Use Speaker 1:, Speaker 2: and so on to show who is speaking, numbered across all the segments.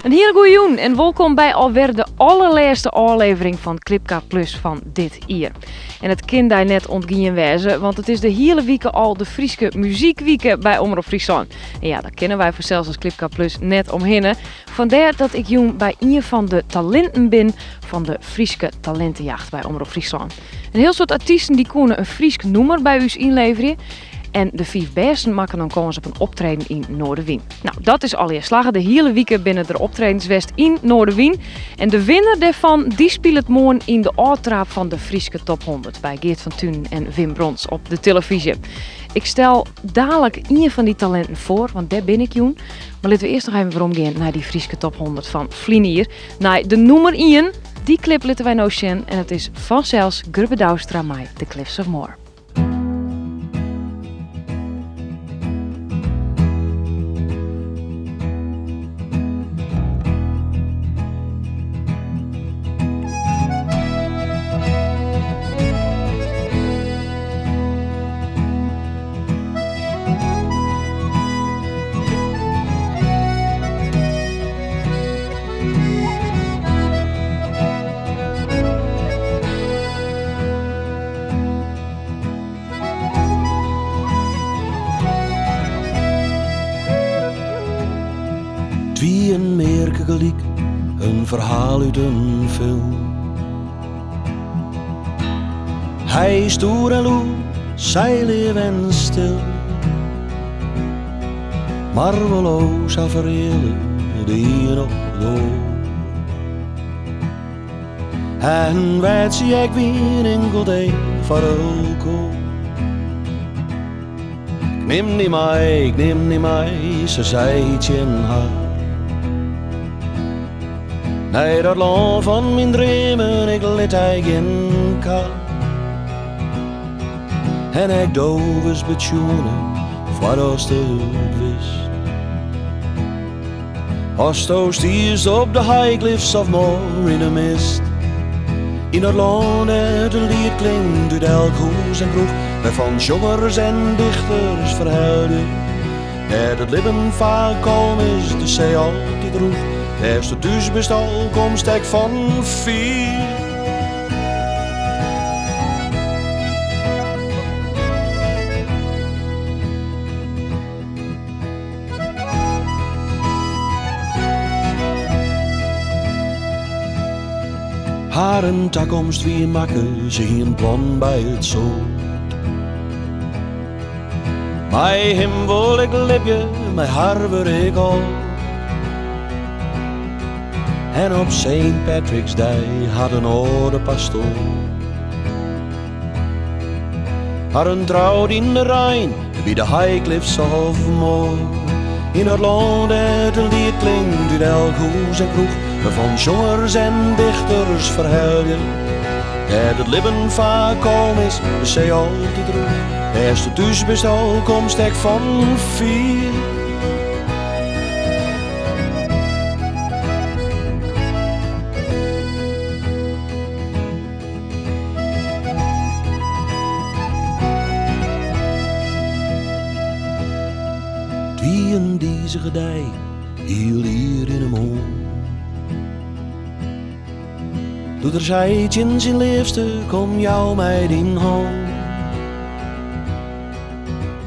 Speaker 1: Een hele goeie joen en welkom bij alweer de allerlaatste aflevering van Clipka Plus van dit jaar. En het kind daar net ontgien wezen, want het is de hele week al de Frieske muziekweek bij Omroep Friesland. En ja, daar kennen wij vanzelfs als Clipka Plus net omhinnen. Vandaar dat ik joen bij een van de talenten ben van de Frieske talentenjacht bij Omroep Friesland. Een heel soort artiesten die kunnen een Friesk noemer bij u inleveren. En de 5 besten maken dan kans op een optreden in Noorderwien. Nou, dat is al eerst slagen. De hele week binnen de optredens West in Noorderwien. En de winnaar daarvan, die speelt het morgen in de oortrap van de Frieske Top 100 bij Geert van Tuin en Wim Brons op de televisie. Ik stel dadelijk een van die talenten voor, want daar ben ik joen. Maar laten we eerst nog even vooromgaan naar die Frieske Top 100 van Vlinier. Nou, de nummer 1, die clip laten wij nou zien. En het is vanzelfs Grubbe Douwstra met The Cliffs of Moher.
Speaker 2: Een merken gelijk, een verhaal uit een film. Hij is stoer en loer, zij leef en stil. Marveloos afverhelen, de een op de oor. En weet zie ik weer enkel day voor elkaar. Ik neem niet mee, ze zei het in haar. Nee, dat land van mijn dromen, ik liet eigen kaal. En ik doof eens betjoenen, voor als de wist. Als to stiers op de high cliffs of Moher in de mist. In het land het een lied klinkt uit elk hoes en kroeg, waarvan zongers en dichters verhuilden. Dat het leven vaak kalm is, de zee altijd droeg. Eerst dus best al komst ik van vier. Haar een toekomst wie maken, ze een plan bij het zoot. Bij hem wil ik leven, bij haar word ik al. En op St. Patrick's Day had een oude pastoor haar een trouwt in de Rijn, bij de high cliffs of Moher. In het land het een lied klinkt uit elk hoes en kroeg, waarvan zongers en dichters verhuilden. Dat het leven vaak kalm is, de zee altijd droeg. Eerst het dus best al komst ik van vier. Wie in deze gedij, heel hier in hem hoog. Doe er zijt in zijn liefste, kom jou mij in hand.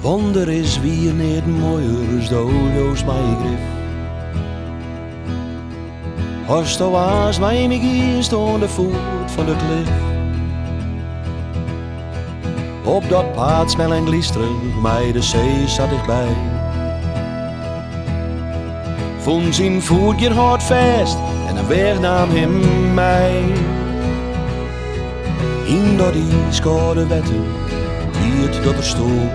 Speaker 2: Wonder is wie niet mooier is doodloos mij grif. Als de waas mij me giest aan de voet van de klif. Op dat paard smel en glisteren, mij de zee zat dichtbij. Vond zijn voet je hard vast en dan weer nam hem mij. In dat ijskoude wetten, wie het dat er stond.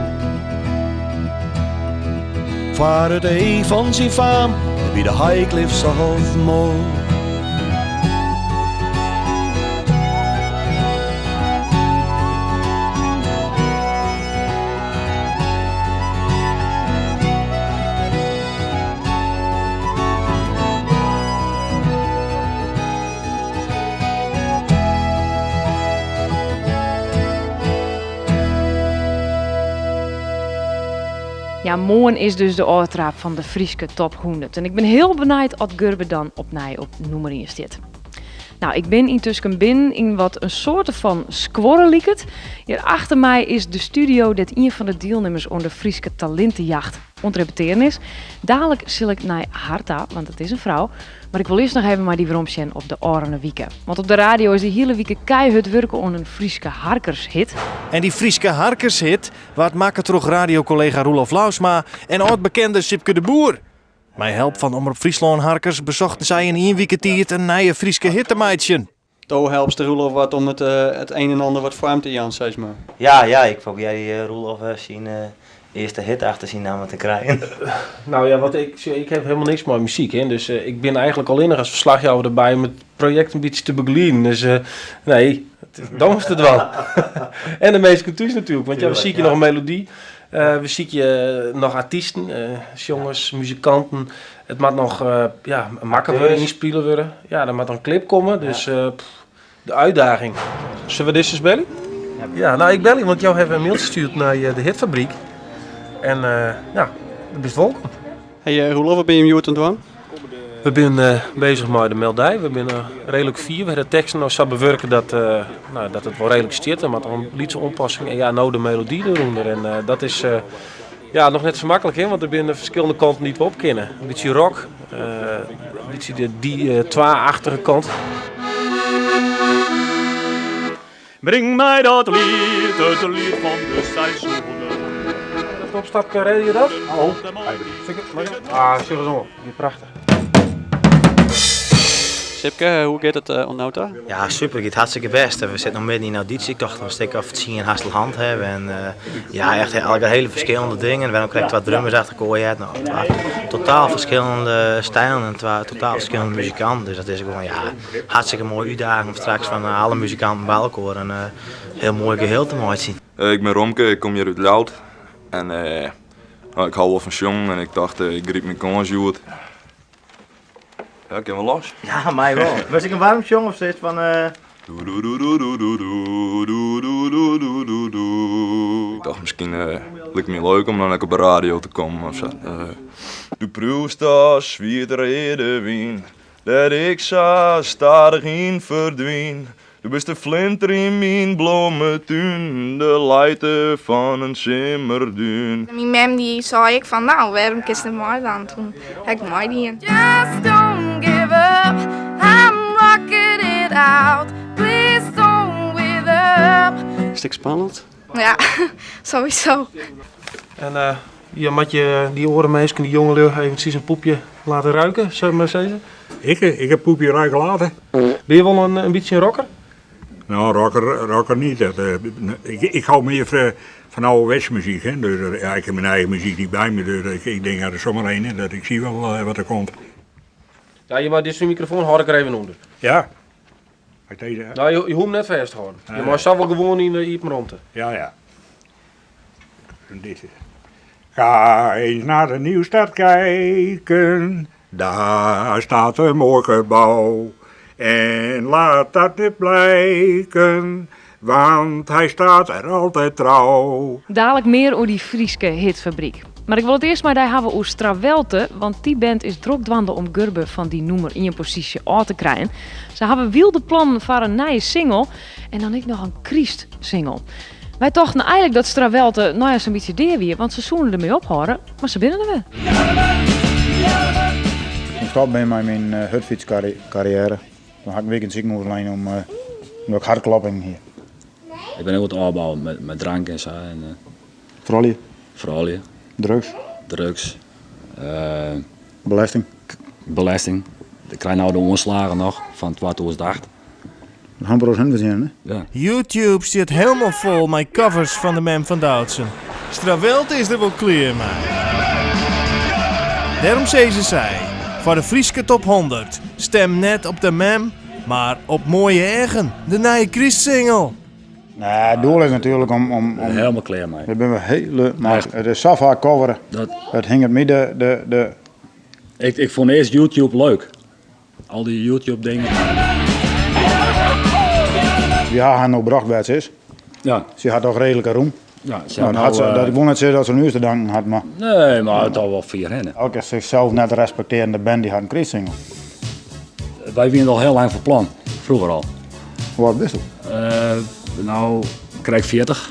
Speaker 2: Voor het ei van zijn faam, bij de high cliffs of Moher.
Speaker 1: Ja, morgen is dus de oortraap van de Frieske Top 100. En ik ben heel benieuwd wat Gurbe dan op nummer 1 zit. Nou, ik ben intussen binnen in wat een soort van squirrel lieket. Hier achter mij is de studio dat een van de deelnemers onder de Frieske talentenjacht ontrepeteren is. Dadelijk zal ik naar Harta, want het is een vrouw. Maar ik wil eerst nog even maar die waarom op de oranje wieken. Want op de radio is de hele week keihard werken on een Frieske harkershit.
Speaker 3: En die Frieske harkershit, wat maakt toch radiocollega Roelof Lausma en oud-bekende Sipke de Boer. Met hulp van Omroep Friesland Harkers bezochten zij in 1 week tijd een nieuwe Frieske hittemeidje.
Speaker 4: Toen helpt de Roelof wat om het een en ander wat vorm te Jan, zeg maar.
Speaker 5: Ja, ik probeer die Roelof zien eerste hit achter zijn namen te krijgen.
Speaker 6: Nou ja, ik heb helemaal niks met muziek, hè? Dus ik ben eigenlijk alleen als verslagjouwer erbij om het project een beetje te begeleiden. Dus nee, dan is het wel. En de meeste cultuurs natuurlijk, want we zien je nog een melodie. We zien je nog artiesten, jongens, muzikanten. Het moet nog makkelijk worden, inspelen worden. Ja, er moet een clip komen, dus de uitdaging. Zullen we dit eens bellen? Ja, nou ik bel je, want jou hebben een mail gestuurd naar de hitfabriek. En dat is welkom.
Speaker 4: Hey Roelof, wat ben je aan het doen?
Speaker 6: We zijn bezig met de meldij. We zijn redelijk 4. We hebben de teksten nog zo bewerken dat het wel redelijk stiert. Maar dan een liedse onpassing en ja, nou de melodie eronder. En dat is nog net zo makkelijk, hè? Want er zijn verschillende kanten die we op kennen. Een beetje rock, een beetje die twa-achtige kant.
Speaker 7: Breng mij dat lied, het lied van de seizoenen.
Speaker 6: Opstap, red je dat? Oh, zo gezongen. Die prachtig.
Speaker 4: Sipke, hoe gaat het onnota?
Speaker 5: Ja, super, het gaat hartstikke best. We zitten nog midden in auditie. Ik dacht dat we een stuk of het zien in Hasselhand hebben. En echt hele verschillende dingen. We hebben ook wat drummers achter gooien. Nou, totaal verschillende stijlen en totaal verschillende muzikanten. Dus dat is gewoon hartstikke mooie uitdaging om straks van alle muzikanten bij elkaar een heel mooi geheel te maken zien.
Speaker 8: Ik ben Romke, ik kom hier uit Lout. En ik hou wel van zong en ik dacht, ik griep mijn kans uit. Ja, ik heb wel los.
Speaker 5: Ja, mij wel. Was ik een warm jong of zoiets van...
Speaker 8: Ik dacht misschien lukt me leuk om dan op de radio te komen of zo. Du proefst als zwierde wien, dat ik zo stadig in verdween. Du bist de flinter in mijn bloementuin, de leiter van een simmerduin.
Speaker 9: Mijn mem die zei ik van nou, waarom kies je mij dan? Toen heb ik mij die in. Just don't give up, I'm rocking it out. Please don't wither up.
Speaker 4: Is het spannend?
Speaker 9: Ja, sowieso.
Speaker 6: En je moet je die orenmeisje, die jonge leeuw, eventjes een poepje laten ruiken, zou ik maar zeggen.
Speaker 10: Ik heb poepje ruiken laten.
Speaker 6: Ben je wel een beetje een rocker?
Speaker 10: Nou, rocker niet. Ik hou meer van ouderwetse muziek. Hè. Dus, ik heb mijn eigen muziek niet bij me. Dus ik denk er zomaar heen dat ik zie wel wat er komt.
Speaker 6: Ja, je mag deze microfoon hard er even onder.
Speaker 10: Ja.
Speaker 6: Nou, je hoeft hem net vasthouden. Je mag zo wel gewoon in iets rond.
Speaker 10: Ja. Dit is. Ga eens naar de Nieuwstad kijken. Daar staat een mooi gebouw. En laat dat niet blijken, want hij staat er altijd trouw.
Speaker 1: Dadelijk meer over die Frieske hitfabriek. Maar ik wil het eerst maar daar hebben over Strawelte, want die band is druk dwanden om Gurbe van die nummer in je positie aan te krijgen. Ze hebben wilde plannen voor een nieuwe single en dan ook nog een Christ-single. Wij dachten eigenlijk dat Strawelte zo'n beetje deer weer, want ze zoenen ermee ophouden, maar ze binnen er weer.
Speaker 11: Ik stop ben met mijn hutfietscarrière. Dan ga ik een week in het ziekenhuis om ik hartklopping hier.
Speaker 12: Ik ben heel goed opbouwen met drank en zo. En,
Speaker 11: Vooral Drugs.
Speaker 12: Belasting. Ik krijg nou de ontslagen nog van 2008.
Speaker 11: 100% verzinnen, hè?
Speaker 12: Ja.
Speaker 3: YouTube zit helemaal vol met covers van de Mem van Doutsen. Strawelte is er wel klaar mee. Daarom zei ze, voor de Frieske Top 100, stem net op de Mem, maar op mooie eigen, de nieuwe Christ-single.
Speaker 11: Nee, het doel is natuurlijk om
Speaker 12: helemaal klaar mee.
Speaker 11: Dat ben we helemaal. Het is zo vaak coveren. Het hing het midden
Speaker 12: Ik vond eerst YouTube leuk. Al die YouTube dingen.
Speaker 11: Ja, haar nog brachtbaats is.
Speaker 12: Ja.
Speaker 11: Ze had toch redelijke roem.
Speaker 12: Ja,
Speaker 11: dat ik wil net zeggen dat ze nu te danken had, maar...
Speaker 12: Nee, maar het al wel 4 rennen.
Speaker 11: Elke zichzelf net respecterende band die had een Christsingel.
Speaker 12: Wij waren al heel lang van plan, vroeger al.
Speaker 11: Hoe oud bist u?
Speaker 12: Nou, ik krijg 40.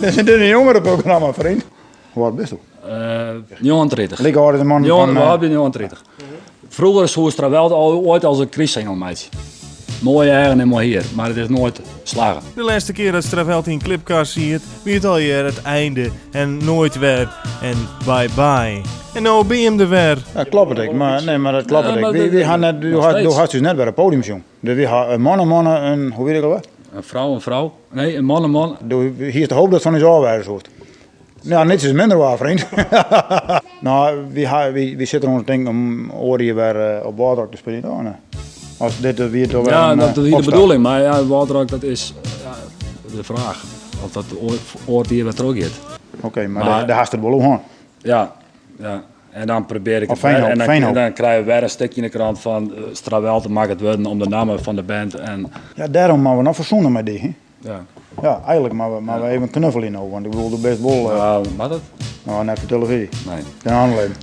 Speaker 11: Dit is een jongere programma, vriend. Hoe oud bist u?
Speaker 12: 39.
Speaker 11: Lieke ouder de man
Speaker 12: van... 39. Vroeger is het Strawelt ooit als een Christsingel meisje. Mooi eigen en mooi hier, maar het is nooit slagen.
Speaker 3: De laatste keer dat Stravelt in Clipcast ziet, wie het al hier het einde en nooit weer en bye bye. En nou ben je hem er weer.
Speaker 11: Ja, klopt het, maar dat klopt het. Du had dus net weer een podiumsjong. We hadden mannen en hoe weet ik al wat?
Speaker 12: Een vrouw. Nee, een man.
Speaker 11: Hier is de hoop dat het van is alweer hoort. Ja, niets is minder waar, vriend. Nou, we zitten ons denken om oor hier weer op Waterrock te spelen. Oh, nee. Als dit weer toch
Speaker 12: ja, dat is de bedoeling, maar ja, Waterrock, dat is de vraag. Of dat ooit hier weer teruggaat.
Speaker 11: Oké, maar daar haast het wel om.
Speaker 12: Ja. En dan probeer ik het en dan krijgen we weer een stukje in de krant van Strawelt te maken het worden om de namen van de band. En...
Speaker 11: Ja, daarom maar we nog verzoenen met die. Hè?
Speaker 12: Ja.
Speaker 11: Ja, eigenlijk maar we even een knuffel in over, want ik bedoel best wel...
Speaker 12: mag dat?
Speaker 11: Nou, net voor televisie.
Speaker 12: Nee.
Speaker 11: Geen aanleiding.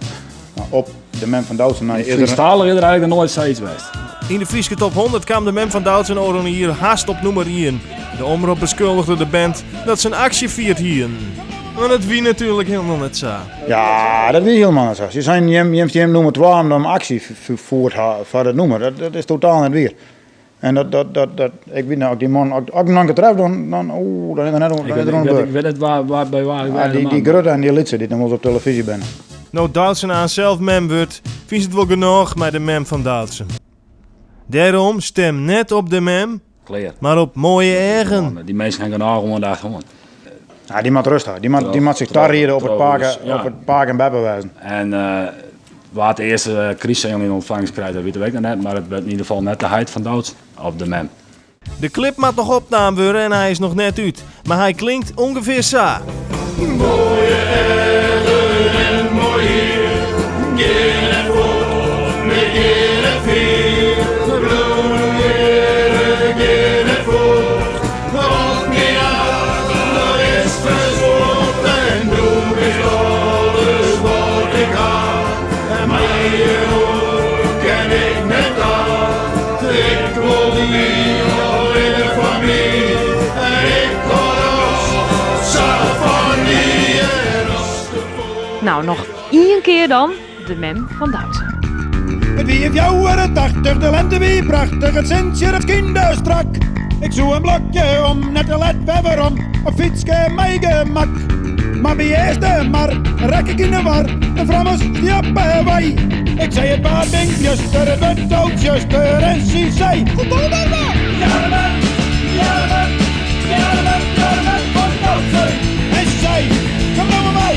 Speaker 11: Nou, op de Mem van Doutzen...
Speaker 12: Friestalig is er eigenlijk nog nooit zoiets geweest.
Speaker 3: In de Frieske top 100 kwam de Mem van Doutzen oren hier haast op nummer 1. De omroep beschuldigde de band dat ze een actie viert hier. Maar dat wie natuurlijk helemaal net zo.
Speaker 11: Ja, dat wie helemaal net zo. Ze zijn je nummer 2 om een actie voert voor het nummer. Dat is totaal net weer. En ik weet nou, als die man, als ik hem dan tref, dan is er net
Speaker 12: Ik weet het waar.
Speaker 11: Die Grutte en die Litse die dan wel op televisie binnen.
Speaker 3: Nou Doutzen aan zelf mem wordt, vindt het wel genoeg met de Mem van Doutzen. Daarom stem net op de Mem, maar op mooie eigen.
Speaker 12: Die mensen gaan genoeg gewoon daar gewoon.
Speaker 11: Ja, die moet rustig. Die moet zich tarrieren op het park en Bebbewijzen.
Speaker 12: En waar het eerste Christsingel in ontvangst krijgt, dat weet ik nog net. Maar het werd in ieder geval net de height van Doutzen op de Mem.
Speaker 3: De clip moet nog opname worden en hij is nog net uit. Maar hij klinkt ongeveer zo.
Speaker 13: Mooie eigen en mooi hier. Geen en voor, met geen en veel. Bloeien, geen en voor. Ook niet aan, dat is verzorgd. En doe is alles wat ik had. En mij hoor, ken ik net al. Ik wil die al in de familie. En ik kan ons zelf van die en als de voor.
Speaker 1: Nou, nog 1 keer dan de Mem van Doutzen.
Speaker 14: Het wie heeft jou er 80, de lente wie prachtig, het Sintje het kinder strak. Ik zoek een blokje om, net te let weerom, op fietske mij gemak. Maar bij eerste maar, rek ik in de war, de vrammers die op wij. Ik zei een paar dingetjes, het werd doodjuster en ze zei. Goed doe maar maar! Jaren, van Doutzen. En ze zei, kom nou met mij.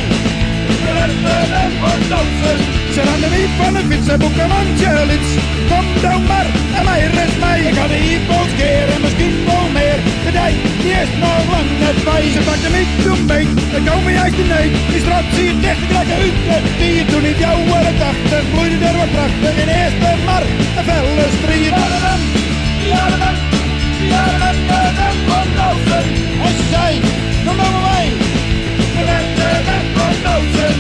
Speaker 14: Jaren, van Doutzen. Ze randen niet van de fiets en boeken Angelits. Kom dan maar en mij red mij. Ik had de hipo's keer en misschien wel meer. De dijk, die is nog lang net bij. Ze pakte niet toen mee, dan kom je juist de nee. Die straat zie je dicht, ik lijk uit. Die je toen niet jou wel het achter. Bloeide er wat prachtig in eerste maar een felle strijd. Jaren, van Doutzen. En ze zei, kom nou met mij. Jaren, van Doutzen.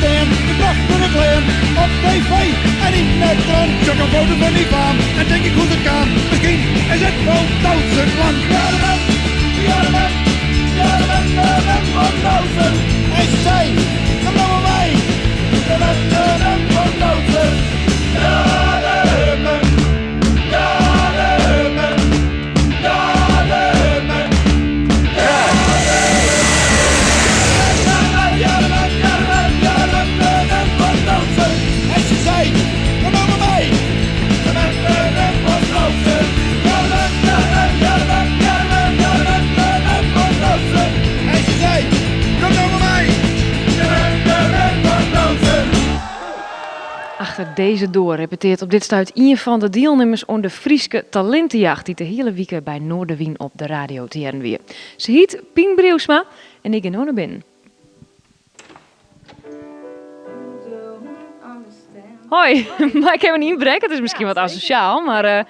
Speaker 14: De prachtige klein op tv en in de krant. Check een foto van die baan en denk ik hoe het kan. Misschien is het wel Doutzen land. Jaren, van Doutzen. En ze zei, kom nou met mij. Jaren, van Doutzen. Jaren, en ze zei, kom nou met mij. Van Doutzen. En ze zei, kom nou met mij. Van Doutzen.
Speaker 1: Achter deze door repeteert op dit stuit 1 van de deelnemers aan de Frieske talentenjacht die de hele week bij Noorderwien op de radio te jaren weer. Ze heet Pien Breusma en ik ga nu naar binnen. Hoi, maar ik heb een inbrek. Het is misschien wat asociaal, maar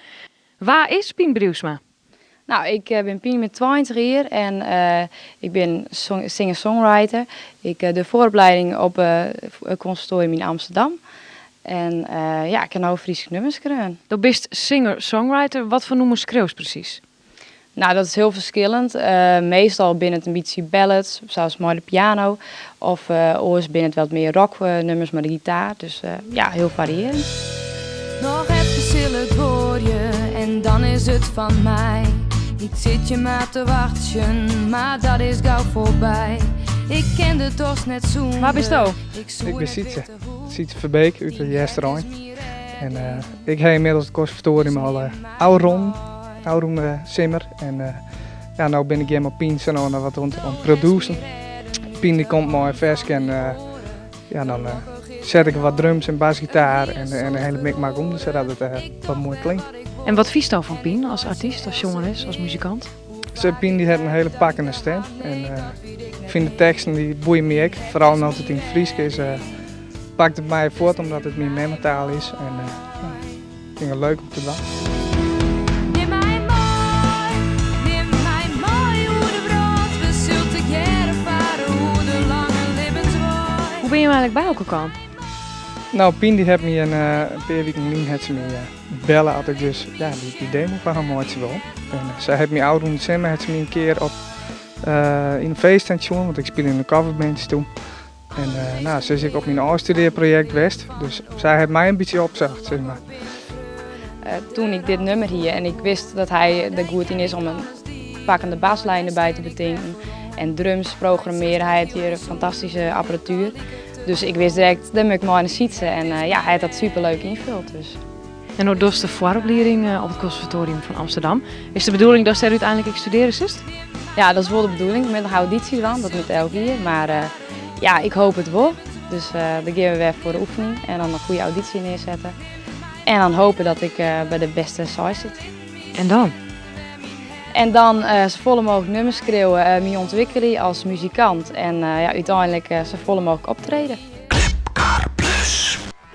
Speaker 1: waar is Pien Brielsma?
Speaker 15: Nou, ik ben Pien met 20 jaar en ik ben singer-songwriter. Ik doe de vooropleiding op het conservatorium in Amsterdam. En ik kan nou Friese nummers schrijven.
Speaker 1: Dat bist singer-songwriter. Wat voor nummers schreeuwt precies?
Speaker 15: Nou, dat is heel verschillend. Meestal binnen het een beetje ballads, zoals maar de piano. Of oors binnen het wat meer rocknummers met de gitaar. Dus heel variërend.
Speaker 9: Nog even stil het hoor je en dan is het van mij. Ik zit je maar te wachten, maar dat is gauw voorbij. Ik kende toch net zo.
Speaker 1: Waar bist je?
Speaker 16: Ik ben Sietse Verbeek uit het restaurant. En ik heb inmiddels het conservatorium al Aurum Simmer. En nu ben ik helemaal Pien zo wat aan het produceren. Pien die komt mooi vers en dan zet ik wat drums en basgitaar en een hele mikmak om, zodat het wat mooi klinkt.
Speaker 1: En wat vies dan van Pien als artiest, als jongeres, als muzikant?
Speaker 16: Pien die heeft een hele pakkende stem en ik vind de teksten die boeien me ook. Vooral als het in Fries is, pakt het mij voort omdat het mijn mementaal is en ik vind het leuk om te doen.
Speaker 1: Hoe ben je eigenlijk bij elkaar gekomen?
Speaker 16: Nou, Pien die heeft me een paar weken geleden bellen had ik dus die demo van haar maatje wel. En zij heeft me oud doen december heeft ze me een keer op in een feeststation, want ik speel in een coverbandje toen. En ze is ik op mijn afstudeerproject West, dus zij heeft mij een beetje opgezocht, zeg maar.
Speaker 15: Toen ik dit nummer hier en ik wist dat hij er goed in is om een pakkende baslijn erbij te bedenken en drums programmeren, hij heeft hier een fantastische apparatuur. Dus ik wist direct, daar moet ik maar aan zitten en hij had dat superleuk ingevuld. Dus.
Speaker 1: En hoe doe je de vooropleiding op het conservatorium van Amsterdam? Is de bedoeling dat ze er uiteindelijk studeren zit?
Speaker 15: Ja, dat is wel de bedoeling, met een auditie dan, dat moet elk jaar. Maar ik hoop het wel. Dus dan gaan we weer voor de oefening en dan een goede auditie neerzetten. En dan hopen dat ik bij de beste size zit.
Speaker 1: En dan?
Speaker 15: En dan zo volle mogelijk nummers schreeuwen, me ontwikkelen als muzikant en uiteindelijk zo volle mogelijk optreden.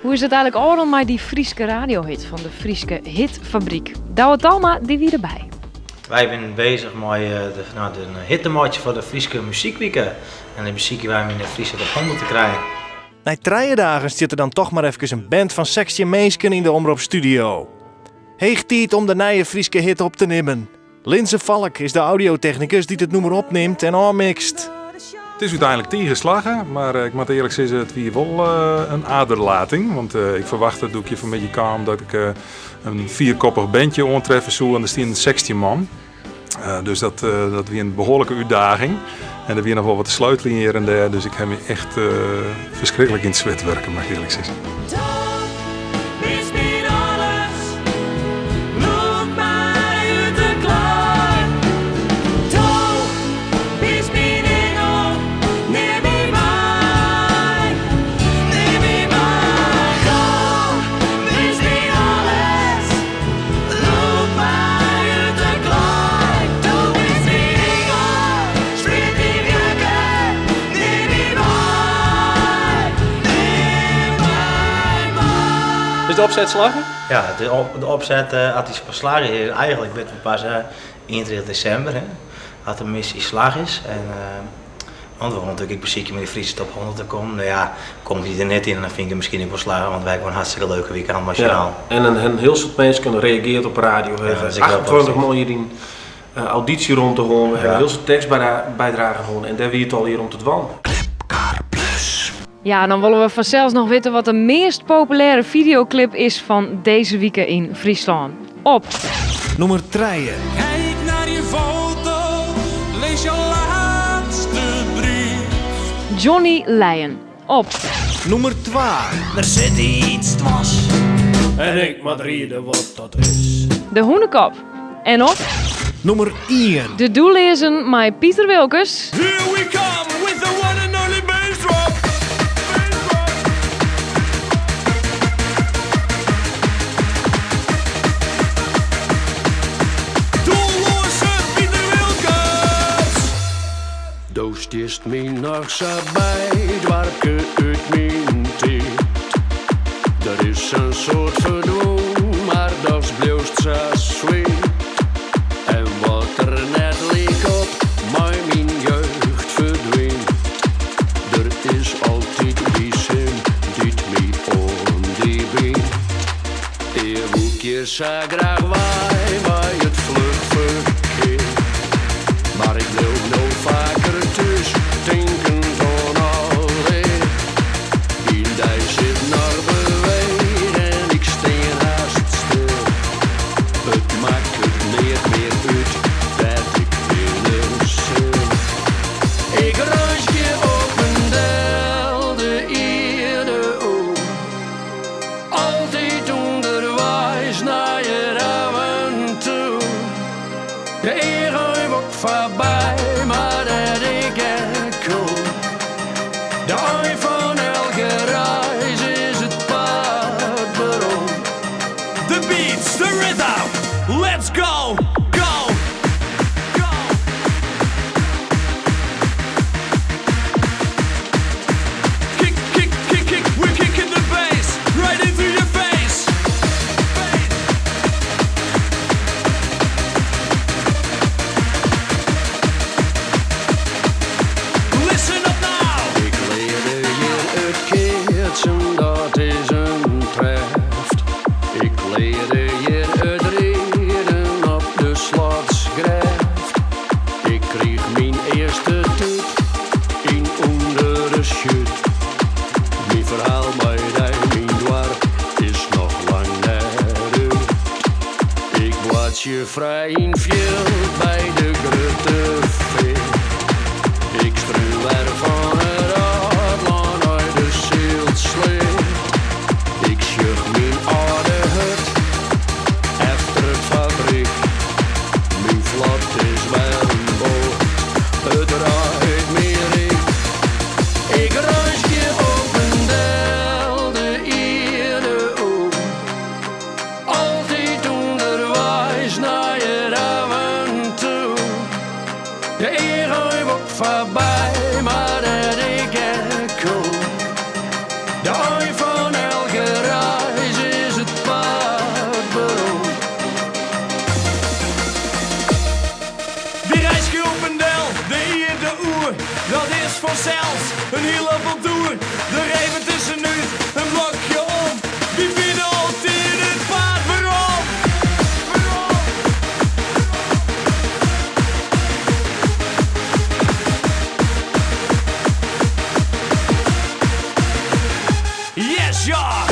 Speaker 1: Hoe is het eigenlijk allemaal met die Frieske radiohit van de Frieske Hitfabriek? Douwe Talma, die wie erbij.
Speaker 5: Wij zijn bezig met de hittenmaatje voor de Frieske muziekweeken. En de muziek waar we in de Friese op handen te krijgen.
Speaker 3: Na 3 dagen zit er dan toch maar even een band van 16 mensen in de omroepstudio. Heeg tijd om de nieuwe Frieske hit op te nemen. Linse Valk is de audiotechnicus die het nummer opneemt en aanmixt.
Speaker 17: Het is uiteindelijk tegenslagen, maar ik moet eerlijk zeggen, het was wel een aderlating. Want ik verwachtte, doe ik je van een beetje kalm, dat ik een 4-koppig bandje aantreffen zou en er staan 16 man. Dus dat was een behoorlijke uitdaging. En er was nog wel wat te sleutelen hier en daar, dus ik heb me echt verschrikkelijk in het zwet werken, mag ik eerlijk zeggen.
Speaker 6: De opzet slagen?
Speaker 5: Ja, de opzet had hij pas slagen is eigenlijk met pas 21 december, hè, had de missie slag is. En, want we gaan natuurlijk muziekje met de Friese top 100 te komen. Nou ja, komt hij er net in en dan vind ik het misschien ook wel slagen, want wij hebben een hartstikke leuke weekend nationaal.
Speaker 6: Ja, en een heel soort mensen kunnen reageren op radio. We hebben 28 mooie in auditie rond te horen, we hebben heel veel tekstbijdragen gewoon en daar wie het al hier om te dwan.
Speaker 1: Ja, dan willen we vanzelfs nog weten wat de meest populaire videoclip is van deze week in Friesland. Op
Speaker 3: nummer 3.
Speaker 14: Kijk naar je foto, lees je laatste brief.
Speaker 1: Johnny Leyen. Op
Speaker 3: nummer 2.
Speaker 14: Er zit iets dwars. En ik moet reden wat dat is.
Speaker 1: De Hoenekop. En op
Speaker 3: nummer 1.
Speaker 1: De Doelezen met Pieter Wilkes.
Speaker 14: Here we come with the one and only bass drop.
Speaker 2: Doos is me nog zo bij, dwarke uit mijn tijd. Er is
Speaker 18: is een soort verdwoen, maar dat blijft zo sweet. En wat er net leek op, maar mijn jeugd verdween. Er is altijd die zin, die mij om die been. Je zou graag waar het vlug verkeer. Maar ik loop nog vaker thuis, denken van alleen. In die zit naar bewegen en ik steen haast stil. Het maakt het niet meer uit dat ik binnen zit. Ik ruis je op een del de eerde op. Altijd onderwijs naar je avontuur. De eeuw wordt voorbij, maar dat ik er kom. De ei van elke reis is het pad waarom.
Speaker 14: The beats, the rhythm, let's go, go, go. Kick, kick, kick, kick, we're kicking the bass right into your face. Listen up now.
Speaker 18: Ik leerde je het keertsen, dat is een treft. Ik leerde je het reden op de slotsgreft. Ik kreeg mijn eerste tip in onder de shit. Mijn verhaal bij mijn dwarp is nog lang net uit. Ik was je vrij in veld bij de grote veer. Ik struw er van het adlaan uit de zielsleer. Ik schuch mijn oude hut efter het fabriek. Mijn vlot is wel een boot, het draait meer ik. Ik ruis je op een del de eerde op. Altijd onderwijs naar je avontuur. De eeuw wordt voorbij, maar dat ik er kom. De ei van elke reis is het pad waarom.
Speaker 14: Die reis je op een del, de eerde oer. Dat is vanzelfs een heel avontuur. De reven tussenuit, een blokje om. Wie vinden altijd het paard waarom? Yes, ja!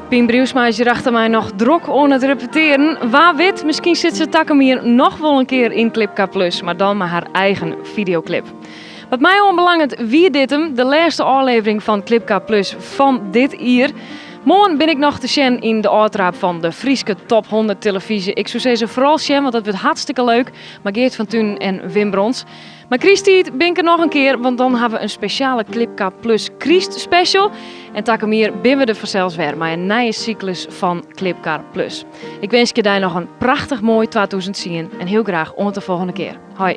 Speaker 1: Pien Brielsma is hier achter mij nog druk aan het repeteren. Waar weet, misschien zit ze takken hier nog wel een keer in Clipka Plus, maar dan met haar eigen videoclip. Wat mij onbelangrijk wie dit hem, de laatste aflevering van Clipka Plus van dit jaar. Morgen ben ik nog te zien in de uitraap van de Frieske Top 100 televisie. Ik zou zeggen vooral zien, want dat wordt hartstikke leuk. Maar Geert van Thun en Wim Brons. Maar Christiet ben ik er nog een keer, want dan hebben we een speciale Clipka Plus Christ special. En takemier ben we er vanzelfs weer met een nieuwe cyclus van Clipka Plus. Ik wens je daar nog een prachtig mooi 2010 en heel graag tot de volgende keer. Hoi.